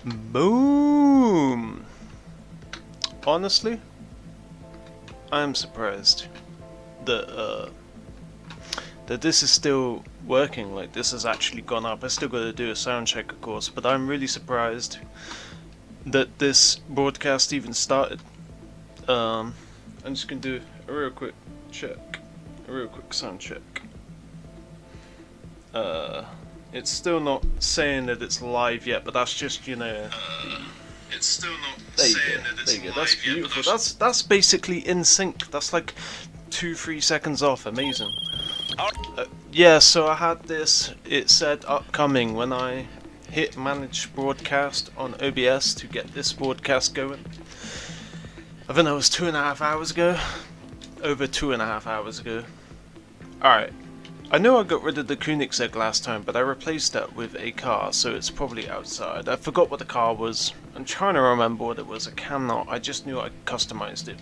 Boom! Honestly, I'm surprised that that this is still working. Like, this has actually gone up. I still got to do a sound check, of course, but I'm really surprised that this broadcast even started. I'm just gonna do a real quick check, a real quick sound check. It's still not saying that it's live yet, but that's just, you know. It's still not There you saying go. that it's There you go. live That's yet, beautiful. but That's basically in sync. That's like 2-3 seconds off. Amazing. Yeah. So I had this. It said upcoming when I hit manage broadcast on OBS to get this broadcast going. I think that was 2.5 hours ago. Over 2.5 hours ago. Alright. I know I got rid of the Koenigsegg last time, but I replaced that with a car, so it's probably outside. I forgot what the car was. I'm trying to remember what it was. I cannot. I just knew I customized it.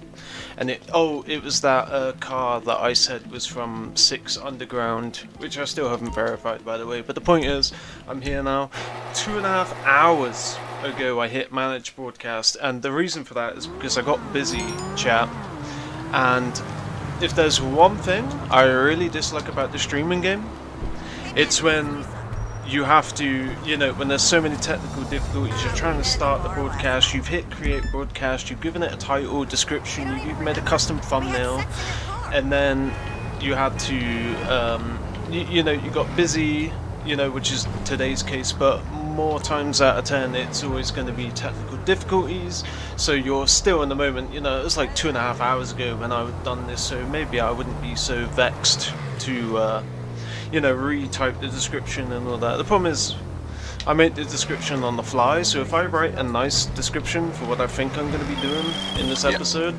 And it was that car that I said was from 6 Underground, which I still haven't verified, by the way. But the point is, I'm here now. 2.5 hours ago I hit manage broadcast, and the reason for that is because I got busy, chat, and if there's one thing I really dislike about the streaming game, it's when you have to, you know, when there's so many technical difficulties, you're trying to start the broadcast, you've hit create broadcast, you've given it a title, description, you've made a custom thumbnail, and then you had to, you know, you got busy, you know, which is today's case, but more times out of 10 it's always going to be technical difficulties, so you're still in the moment. You know, it was like 2.5 hours ago when I had done this, so maybe I wouldn't be so vexed to you know, retype the description and all that. The problem is I made the description on the fly, so if I write a nice description for what I think I'm going to be doing in this episode,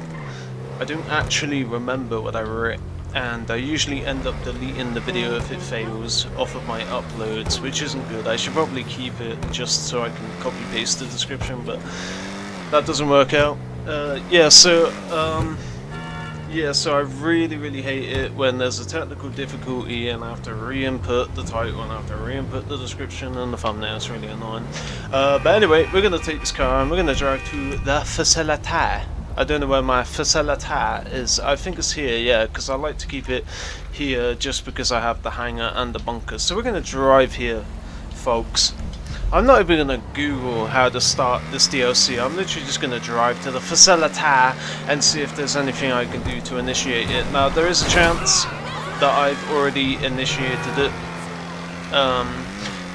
I don't actually remember what I wrote, and I usually end up deleting the video if it fails off of my uploads, which isn't good. I should probably keep it just so I can copy paste the description, but that doesn't work out. So I really hate it when there's a technical difficulty and I have to re-input the title and I have to re-input the description and the thumbnail. It's really annoying. But anyway, we're going to take this car and we're going to drive to the facility. I don't know where my facility is. I think it's here, yeah, because I like to keep it here just because I have the hangar and the bunkers. So we're going to drive here, folks. I'm not even going to Google how to start this DLC. I'm literally just going to drive to the facility and see if there's anything I can do to initiate it. Now, there is a chance that I've already initiated it.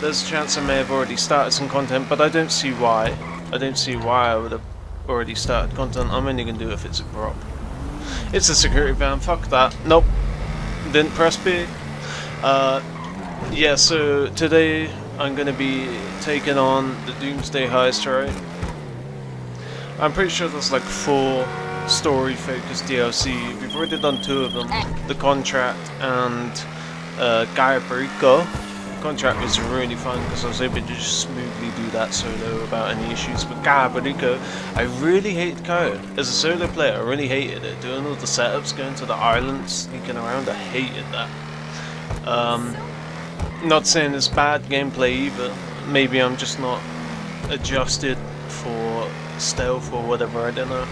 There's a chance I may have already started some content, but I don't see why. I don't see why I would have already started content. I'm only going to do it if it's a prop. It's a security van, fuck that. Nope. Didn't press B. Yeah, so today I'm going to be taking on the Doomsday Heist, right? I'm pretty sure there's like 4 story-focused DLC. We've already done 2 of them. The Contract and Gabrico. The Contract was really fun because I was able to just smoothly do that solo without any issues. But Gabrico, I really hate Code. As a solo player, I really hated it. Doing all the setups, going to the island, sneaking around, I hated that. Not saying it's bad gameplay either. Maybe I'm just not adjusted for stealth or whatever, I don't know.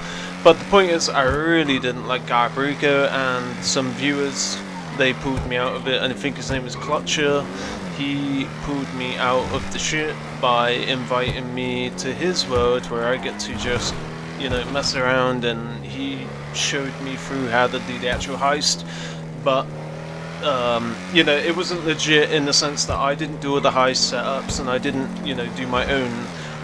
But the point is, I really didn't like Gabrico, and some viewers, they pulled me out of it, and I think his name is Clutcher. He pulled me out of the shit by inviting me to his world where I get to just, you know, mess around, and he showed me through how to do the actual heist. But you know, it wasn't legit in the sense that I didn't do all the heist setups and I didn't, you know, do my own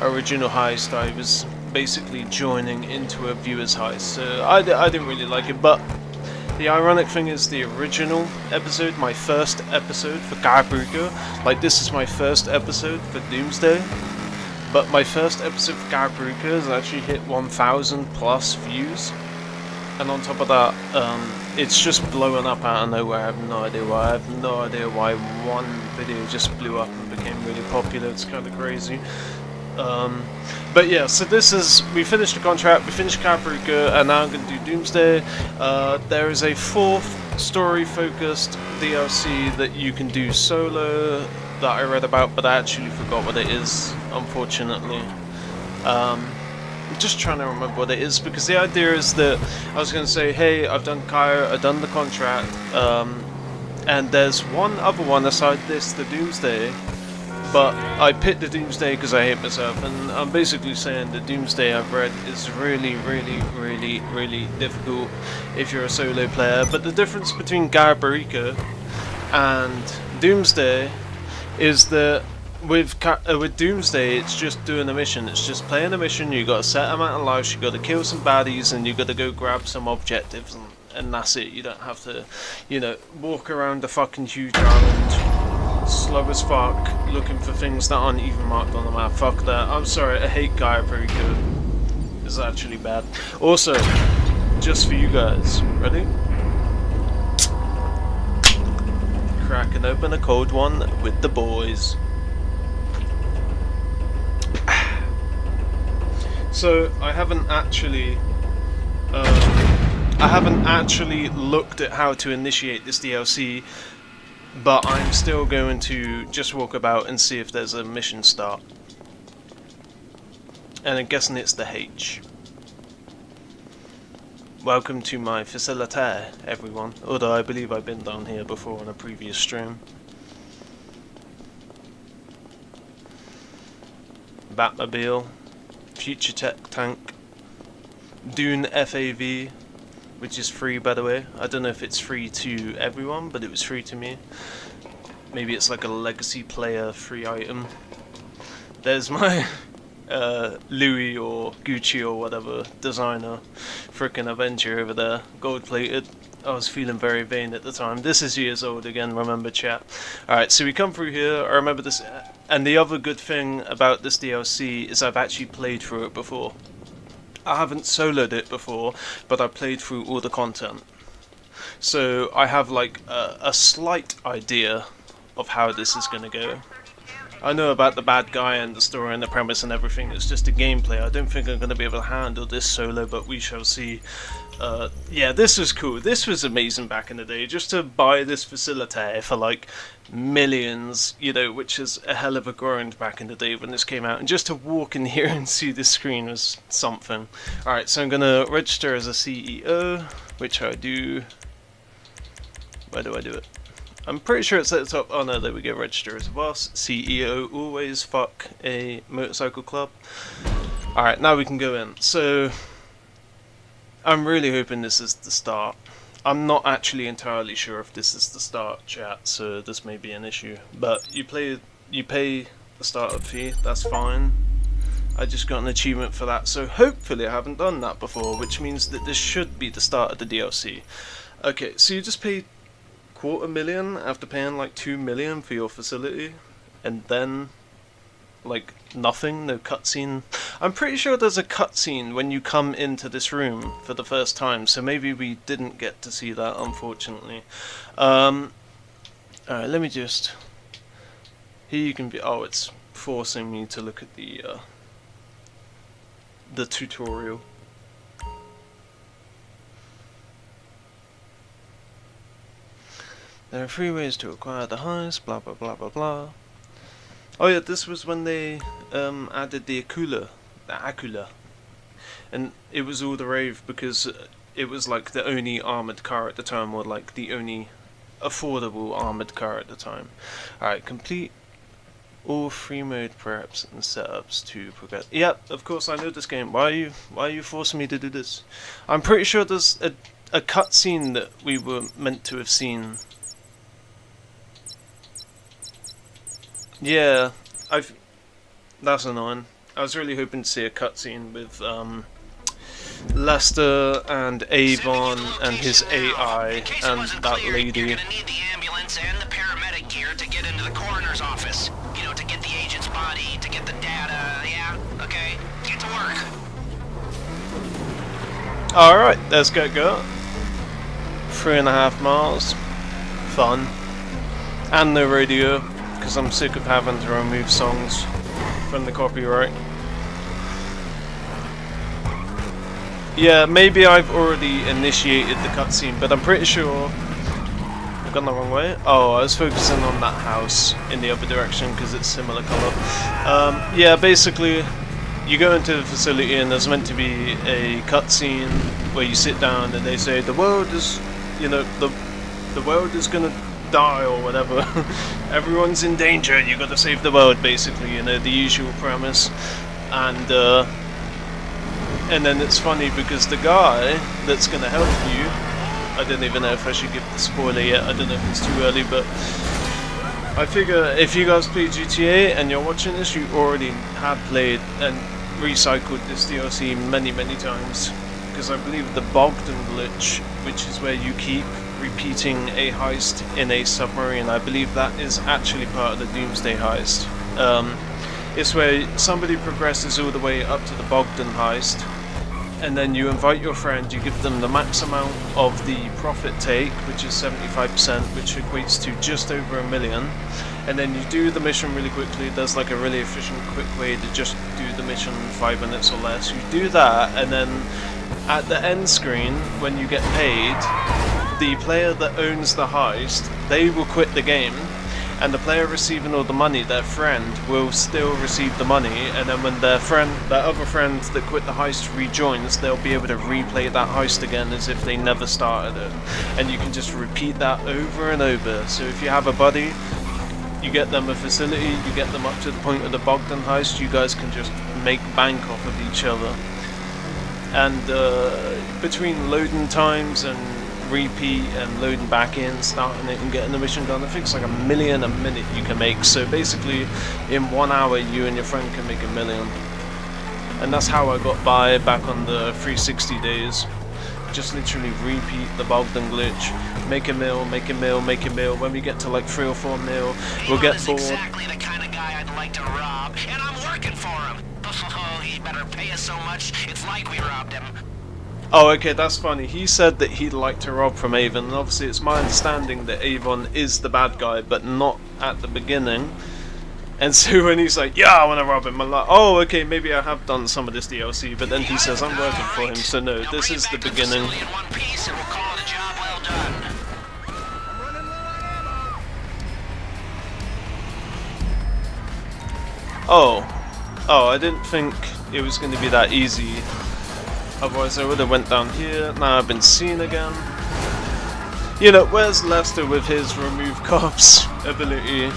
original heist. I was basically joining into a viewer's heist, so I didn't really like it. But the ironic thing is, the original episode, my first episode for Gabrico, like this is my first episode for Doomsday, but my first episode for Gabrico has actually hit 1,000 plus views. And on top of that, it's just blowing up out of nowhere. I have no idea why. I have no idea why one video just blew up and became really popular. It's kind of crazy. But yeah, so this is, we finished the Contract, we finished Caprica, and now I'm going to do Doomsday. There is a 4th story-focused DLC that you can do solo that I read about, but I actually forgot what it is, unfortunately. I'm just trying to remember what it is, because the idea is that I was going to say, hey, I've done Kaya, I've done the contract, and there's one other one aside this, the Doomsday, but I picked the Doomsday because I hate myself, and I'm basically saying the Doomsday I've read is really, really, really, really difficult if you're a solo player. But the difference between Garabarika and Doomsday is that with Doomsday, it's just doing a mission. It's just playing a mission. You got a set amount of lives. You got to kill some baddies, and you got to go grab some objectives, and that's it. You don't have to, you know, walk around the fucking huge island, slow as fuck, looking for things that aren't even marked on the map. Fuck that. I'm sorry. I hate Gaia pretty good. It's actually bad. Also, just for you guys, ready? Cracking open a cold one with the boys. So I haven't actually looked at how to initiate this DLC, but I'm still going to just walk about and see if there's a mission start. And I'm guessing it's the H. Welcome to my facility, everyone. Although I believe I've been down here before on a previous stream. Batmobile. Future Tech Tank, Dune FAV, which is free by the way. I don't know if it's free to everyone, but it was free to me. Maybe it's like a legacy player free item. There's my Louis or Gucci or whatever designer frickin' Avenger over there, gold plated. I was feeling very vain at the time. This is years old again, remember chat. Alright, so we come through here, I remember this, and the other good thing about this DLC is I've actually played through it before. I haven't soloed it before, but I played through all the content. So I have like a slight idea of how this is going to go. I know about the bad guy and the story and the premise and everything, it's just a gameplay. I don't think I'm going to be able to handle this solo, but we shall see. Yeah, this was cool. This was amazing back in the day. Just to buy this facility for like millions, you know, which is a hell of a grind back in the day when this came out. And just to walk in here and see this screen was something. Alright, so I'm going to register as a CEO, which I do. Where do I do it? I'm pretty sure it's at the top. Oh no, there we go. Register as a boss. CEO, always fuck a motorcycle club. Alright, now we can go in. So I'm really hoping this is the start. I'm not actually entirely sure if this is the start, chat, so this may be an issue. But you pay the startup fee, that's fine. I just got an achievement for that, so hopefully I haven't done that before, which means that this should be the start of the DLC. Okay, so you just pay $250,000 after paying like $2 million for your facility, and then like nothing, no cutscene. I'm pretty sure there's a cutscene when you come into this room for the first time, so maybe we didn't get to see that, unfortunately. Alright, let me just. Here you can be. Oh, it's forcing me to look at the tutorial. There are 3 ways to acquire the heist, blah blah blah blah blah. Oh yeah, this was when they added the Acula. And it was all the rave because it was like the only armoured car at the time, or like the only affordable armoured car at the time. Alright, complete all free mode preps and setups to progress. Yep, of course I know this game. Why are you forcing me to do this? I'm pretty sure there's a cutscene that we were meant to have seen. Yeah, that's annoying. I was really hoping to see a cutscene with Lester and Avon and his AI and that lady. You're gonna need the ambulance and the paramedic gear to get into the coroner's office. You know, to get the agent's body, to get the data. Yeah, okay. Get to work. Alright, let's get go. 3.5 miles. Fun. And no radio, because I'm sick of having to remove songs from the copyright. Yeah, maybe I've already initiated the cutscene, but I'm pretty sure I've gone the wrong way. Oh, I was focusing on that house in the other direction because it's similar colour. Yeah, basically, you go into the facility and there's meant to be a cutscene where you sit down and they say the world is, you know, the world is gonna die or whatever. Everyone's in danger. You got to save the world, basically. You know, the usual premise. And then it's funny because the guy that's gonna help you, I don't even know if I should give the spoiler yet. I don't know if it's too early, but I figure if you guys play GTA and you're watching this, you already have played and recycled this DLC many times, because I believe the Bogdan glitch, which is where you keep repeating a heist in a submarine, I believe that is actually part of the Doomsday Heist. It's where somebody progresses all the way up to the Bogdan heist, and then you invite your friend, you give them the max amount of the profit take, which is 75%, which equates to just over $1 million, and then you do the mission really quickly. There's like a really efficient, quick way to just do the mission in 5 minutes or less. You do that, and then at the end screen, when you get paid, the player that owns the heist, they will quit the game, and the player receiving all the money, their friend, will still receive the money, and then when their friend, that other friend that quit the heist rejoins, they'll be able to replay that heist again as if they never started it. And you can just repeat that over and over. So if you have a buddy, you get them a facility, you get them up to the point of the Bogdan heist, you guys can just make bank off of each other. And between loading times and repeat and loading back in, starting it and getting the mission done, I think it's like $1 million a minute you can make. So basically in 1 hour you and your friend can make $1 million. And that's how I got by back on the 360 days. Just literally repeat the Bogdan glitch, make a mil, make a mil, make a mil. When we get to like 3 or 4 mil, we'll get bored. Exactly the kind of guy I'd like to rob, and I'm working for him. Oh, he better pay us so much, it's like we robbed him. Oh, okay, that's funny. He said that he'd like to rob from Avon, and obviously it's my understanding that Avon is the bad guy, but not at the beginning. And so when he's like, yeah, I want to rob him, I'm like, oh, okay, maybe I have done some of this DLC, but then he says I'm working for him, so no, this is the beginning. Oh, I didn't think it was going to be that easy. Otherwise I would have went down here. Now I've been seen again. You know, where's Lester with his remove cops ability?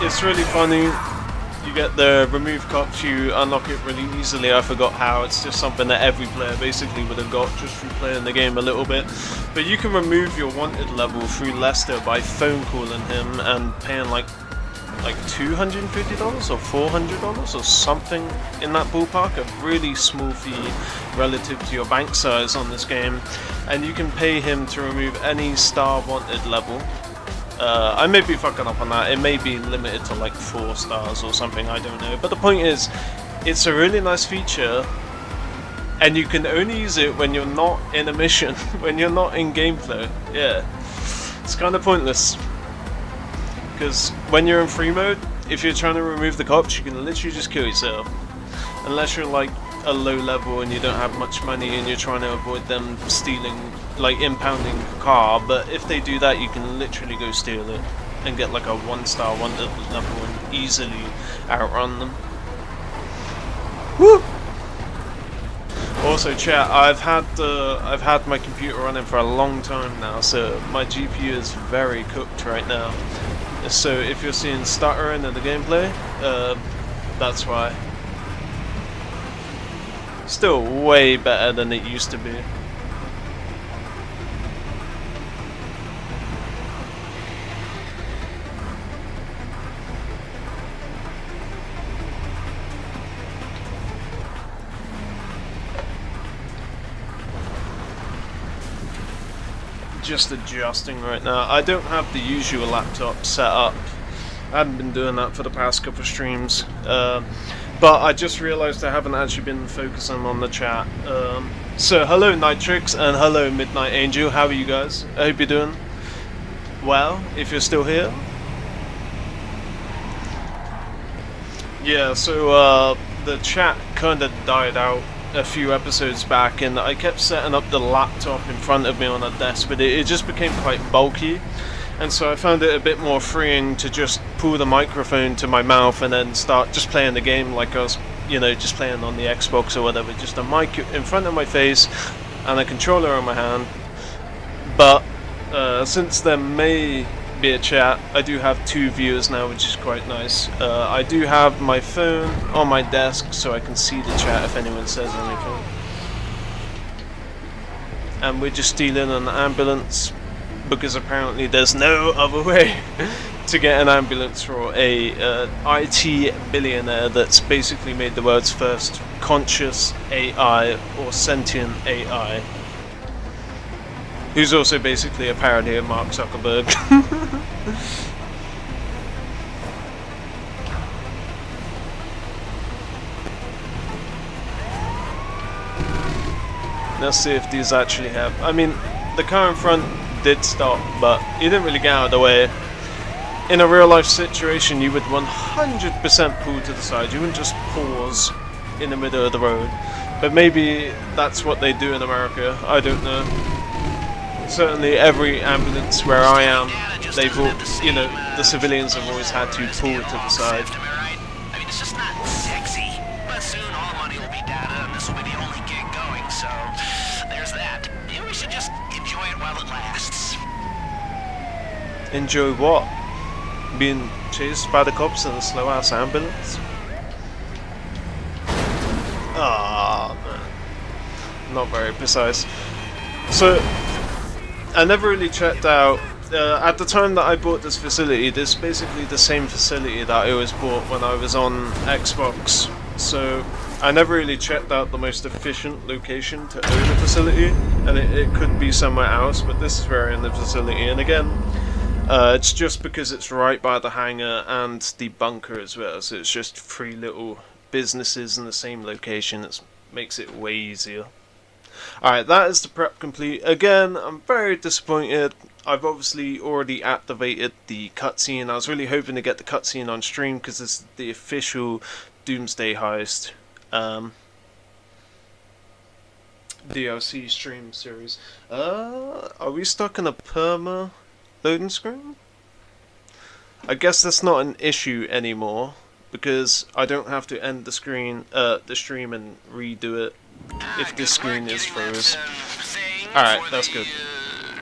It's really funny. You get the remove cops, you unlock it really easily. I forgot how. It's just something that every player basically would have got just from playing the game a little bit. But you can remove your wanted level through Lester by phone calling him and paying like $250 or $400 or something in that ballpark, a really small fee relative to your bank size on this game, and you can pay him to remove any star wanted level. I may be fucking up on that, it may be limited to like 4 stars or something, I don't know, but the point is, it's a really nice feature, and you can only use it when you're not in a mission, when you're not in gameplay. Yeah, it's kind of pointless. Because when you're in free mode, if you're trying to remove the cops, you can literally just kill yourself. Unless you're like a low level and you don't have much money and you're trying to avoid them stealing, like impounding a car. But if they do that, you can literally go steal it and get like a 1-star wanted level and easily outrun them. Woo! Also, chat, I've had my computer running for a long time now, so my GPU is very cooked right now. So if you're seeing stuttering in the gameplay, that's why. Still way better than it used to be. Just adjusting right now. I don't have the usual laptop set up. I haven't been doing that for the past couple of streams. But I just realised I haven't actually been focusing on the chat. So hello Nitrix and hello Midnight Angel, how are you guys? I hope you're doing well, if you're still here. Yeah, so the chat kinda died out a few episodes back, and I kept setting up the laptop in front of me on a desk, but it just became quite bulky, And so I found it a bit more freeing to just pull the microphone to my mouth and then start just playing the game like I was, just playing on the Xbox or whatever. Just a mic in front of my face and a controller on my hand. But since there may be a chat, I do have 2 viewers now, which is quite nice. I do have my phone on my desk so I can see the chat if anyone says anything. And we're just stealing an ambulance because apparently there's no other way to get an ambulance for a IT billionaire that's basically made the world's first conscious AI or sentient AI, who's also basically a parody of Mark Zuckerberg. Let's see if these actually have... I mean, the car in front did stop, but he didn't really get out of the way. In a real life situation, you would 100% pull to the side. You wouldn't just pause in the middle of the road. But maybe that's what they do in America. I don't know. Certainly every ambulance where I am, they've all, the civilians have always had to pull to the side. I mean, it's just not sexy. But soon all the money will be data, and this will be the only gig going, so there's that. Maybe we should just enjoy it while it lasts. Enjoy what? Being chased by the cops in a slow-ass ambulance? Ah, man. Not very precise. So, I never really checked out, at the time that I bought this facility, this is basically the same facility that I always bought when I was on Xbox, so I never really checked out the most efficient location to own a facility, and it could be somewhere else, but this is where I own the facility, and again, it's just because it's right by the hangar and the bunker as well, so it's just 3 little businesses in the same location. It makes it way easier. Alright, that is the prep complete. Again, I'm very disappointed. I've obviously already activated the cutscene. I was really hoping to get the cutscene on stream because this is the official Doomsday Heist DLC stream series. Are we stuck in a perma loading screen? I guess that's not an issue anymore because I don't have to end the stream and redo it if this screen is froze. Alright, that's good.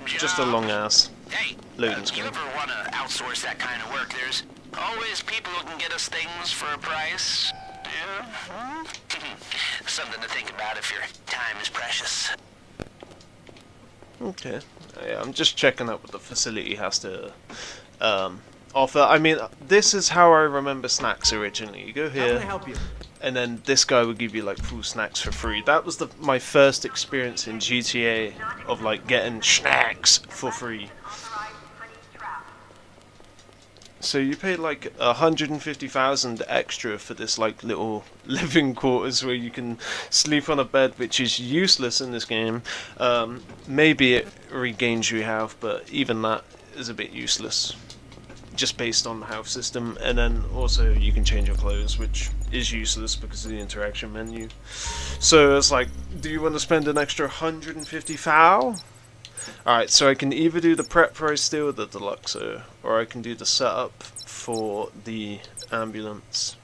Just a long ass loading screen. If you ever want to outsource that kind of work, there's always people who can get us things for a price. Yeah. Something to think about if your time is precious. Okay. Yeah, I'm just checking out what the facility has to offer. I mean, this is how I remember snacks originally. You go here. How can I help you? And then this guy would give you like full snacks for free. That was my first experience in GTA of like getting snacks for free. So you pay like 150,000 extra for this like little living quarters where you can sleep on a bed, which is useless in this game. Maybe it regains your health, but even that is a bit useless, just based on the health system. And then also you can change your clothes, which is useless because of the interaction menu. So it's like, do you want to spend an extra 150 thou? Alright, so I can either do the prep price deal with the Deluxo, or I can do the setup for the ambulance.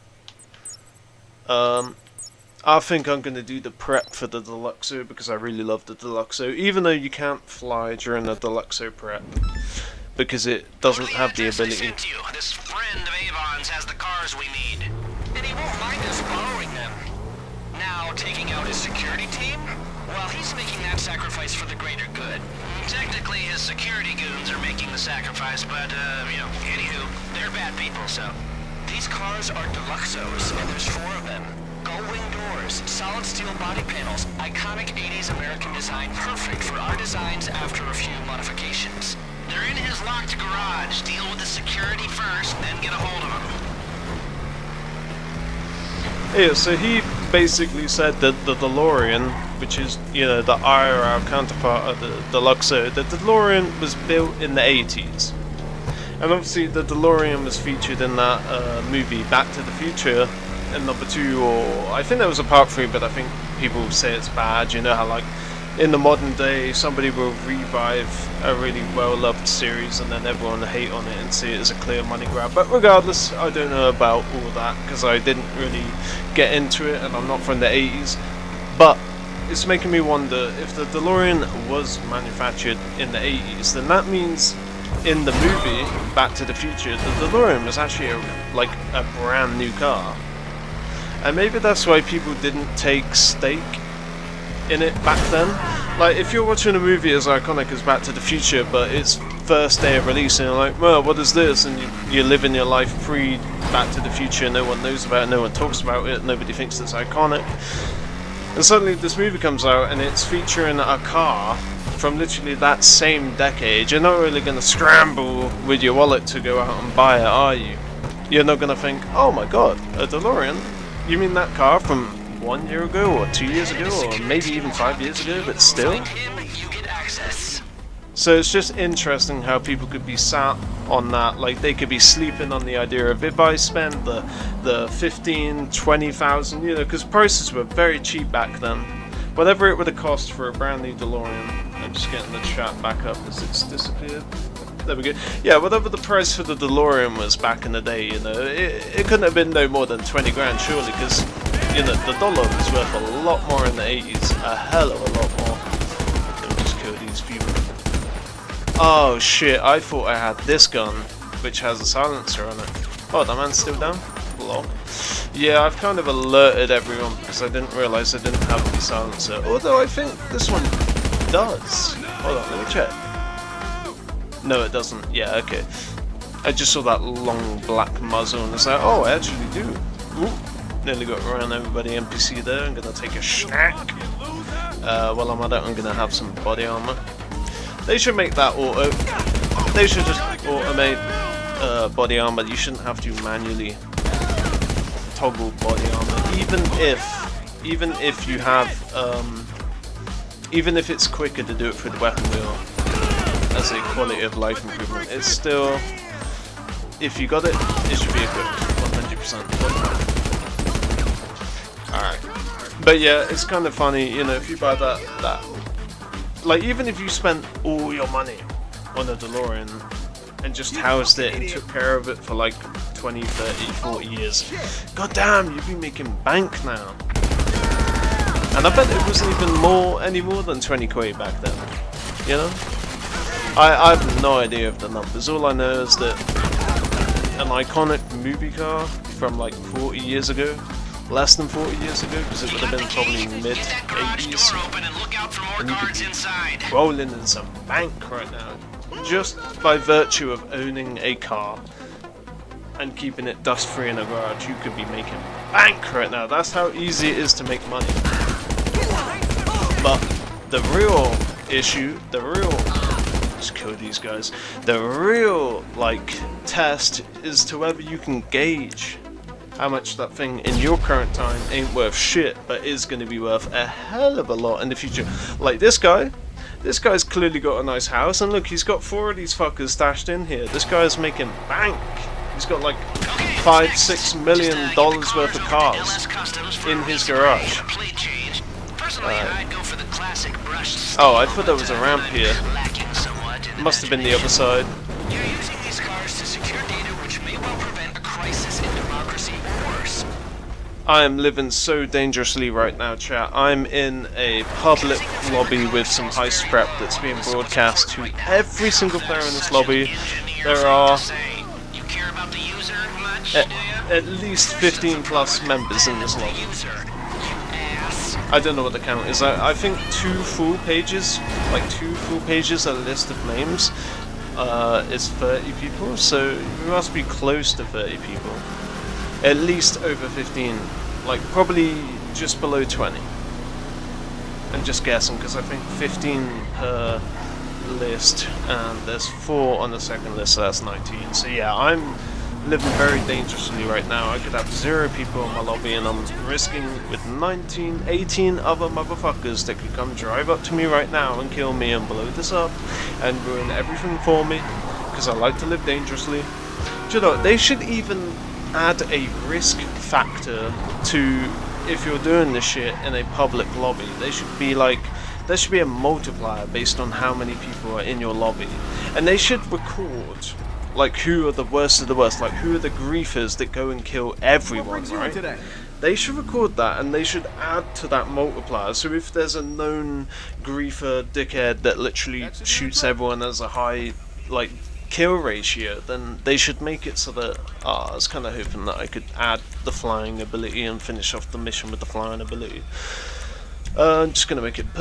I think I'm going to do the prep for the Deluxo because I really love the Deluxo, even though you can't fly during the Deluxo prep because it doesn't have the ability. This friend of Avon's has the cars we need, and he won't mind us borrowing them. Now, taking out his security team? Well, he's making that sacrifice for the greater good. Technically, his security goons are making the sacrifice, but, anywho, they're bad people, so. These cars are Deluxos, and there's 4 of them. Gull-wing doors, solid steel body panels, iconic 80s American design, perfect for our designs after a few modifications. They're in his locked garage. Deal with the security first, then get a hold of them. Yeah, so he basically said that the DeLorean, which is, the IRL counterpart of the Deluxo, the DeLorean was built in the 80s. And obviously the DeLorean was featured in that movie Back to the Future in number 2, or I think there was a part 3, but I think people say it's bad. You know how like in the modern day somebody will revive a really well-loved series and then everyone will hate on it and see it as a clear money grab. But regardless, I don't know about all that because I didn't really get into it and I'm not from the 80s. But it's making me wonder, if the DeLorean was manufactured in the 80s, then that means in the movie Back to the Future, the DeLorean was actually like a brand new car. And maybe that's why people didn't take stake in it back then. Like, if you're watching a movie as iconic as Back to the Future, but it's first day of release, and you're like, well, what is this? And you're living your life pre Back to the Future, no one knows about it, no one talks about it, nobody thinks it's iconic. And suddenly this movie comes out and it's featuring a car from literally that same decade. You're not really going to scramble with your wallet to go out and buy it, are you? You're not going to think, oh my god, a DeLorean? You mean that car from 1 year ago, or 2 years ago, or maybe even 5 years ago, but still? So it's just interesting how people could be sat on that, like they could be sleeping on the idea of, if I spend the 15, 20,000, you know, because prices were very cheap back then. Whatever it would have cost for a brand new DeLorean. I'm just getting the chat back up as it's disappeared. There we go. Yeah, whatever the price for the DeLorean was back in the day, you know, it couldn't have been no more than 20 grand, surely, because, you know, the dollar was worth a lot more in the 80s. A hell of a lot more. Let me just kill these people. Oh shit, I thought I had this gun, which has a silencer on it. Oh, the man's still down? Lol. Yeah, I've kind of alerted everyone because I didn't realise I didn't have the silencer. Although I think this one does. Hold on, let me check. No, it doesn't. Yeah, okay. I just saw that long black muzzle and was like, oh, I actually do. Ooh, nearly got around everybody NPC there. I'm gonna take a snack. While I'm at it, I'm gonna have some body armor. They should make that auto. They should just automate body armor. You shouldn't have to manually toggle body armor, even if you have, even if it's quicker to do it through the weapon wheel as a quality of life improvement. It's still, if you got it, it should be equipped 100%. Alright, but yeah, it's kind of funny, you know, if you buy that. Like, even if you spent all your money on a DeLorean and just housed it and took care of it for like 20, 30, 40 years, god damn, you'd be making bank now. And I bet it wasn't even any more than 20 quid back then, you know? I have no idea of the numbers. All I know is that an iconic movie car from like 40 years ago, less than 40 years ago, because it would have been probably mid-80s, and you could be rolling in some bank right now, just by virtue of owning a car and keeping it dust-free in a garage. You could be making bank right now. That's how easy it is to make money. But the real issue, just kill these guys, the real, like, test is to whether you can gauge how much that thing in your current time ain't worth shit, but is going to be worth a hell of a lot in the future. Like this guy's clearly got a nice house, and look, he's got 4 of these fuckers stashed in here. This guy's making bank. He's got like $5-6 million worth of cars in his garage. Oh, I thought there was a ramp here. Must have been the other side. You're using these cars to secure data which may well prevent a crisis in democracy or worse. I am living so dangerously right now, chat. I'm in a public lobby with some heist prep that's being broadcast to every single player in this lobby. There are at least 15 plus members in this lobby. I don't know what the count is. I think 2 full pages, a list of names, is 30 people, so we must be close to 30 people. At least over 15, like probably just below 20. I'm just guessing, because I think 15 per list, and there's 4 on the second list, so that's 19. So yeah, I'm living very dangerously right now. I could have 0 people in my lobby, and I'm risking with 18 other motherfuckers that could come drive up to me right now and kill me and blow this up and ruin everything for me, because I like to live dangerously. Do you know, they should even add a risk factor to, if you're doing this shit in a public lobby, they should be like, there should be a multiplier based on how many people are in your lobby, and they should record like who are the worst of the worst, like who are the griefers that go and kill everyone, right? They should record that, and they should add to that multiplier. So if there's a known griefer dickhead that literally shoots everyone as a high like kill ratio, then they should make it so that I was kind of hoping that I could add the flying ability and finish off the mission with the flying ability. I'm just gonna make it